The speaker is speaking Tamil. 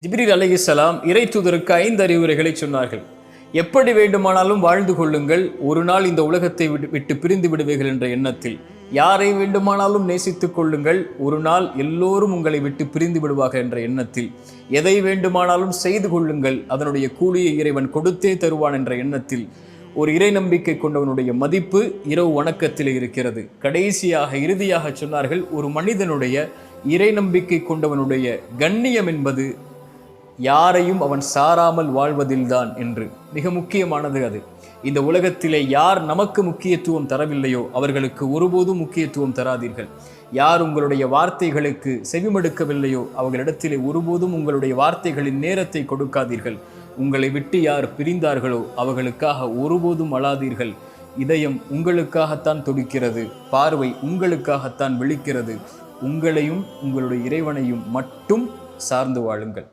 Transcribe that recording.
ஜிப்ரீல் அலைஹிஸ்ஸலாம் இறை தூதருக்கு 5 அறிவுரைகளை சொன்னார்கள். எப்படி வேண்டுமானாலும் வாழ்ந்து கொள்ளுங்கள், ஒரு நாள் இந்த உலகத்தை விட்டு பிரிந்து விடுவீர்கள் என்ற எண்ணத்தில். யாரை வேண்டுமானாலும் நேசித்துக் கொள்ளுங்கள், ஒரு நாள் எல்லோரும் உங்களை விட்டு பிரிந்து விடுவார்கள் என்ற எண்ணத்தில். எதை வேண்டுமானாலும் செய்து கொள்ளுங்கள், அதனுடைய கூலியை இறைவன் கொடுத்தே தருவான் என்ற எண்ணத்தில். ஒரு இறை நம்பிக்கை கொண்டவனுடைய மதிப்பு இரவு வணக்கத்தில் இருக்கிறது. கடைசியாக இறுதியாக சொன்னார்கள், ஒரு மனிதனுடைய இறை நம்பிக்கை கொண்டவனுடைய கண்ணியம் என்பது யாரையும் அவன் சாராமல் வாழ்வதில்தான் என்று. மிக முக்கியமானது அது. இந்த உலகத்திலே யார் நமக்கு முக்கியத்துவம் தரவில்லையோ அவர்களுக்கு ஒருபோதும் முக்கியத்துவம் தராதீர்கள். யார் உங்களுடைய வார்த்தைகளுக்கு செவிமடுக்கவில்லையோ அவர்களிடத்திலே ஒருபோதும் உங்களுடைய வார்த்தைகளின் நேரத்தை கொடுக்காதீர்கள். உங்களை விட்டு யார் பிரிந்தார்களோ அவர்களுக்காக ஒருபோதும் அழாதீர்கள். இதயம் உங்களுக்காகத்தான் துடிக்கிறது, பார்வை உங்களுக்காகத்தான் விழிக்கிறது. உங்களையும் உங்களுடைய இறைவனையும் மட்டும் சார்ந்து வாழுங்கள்.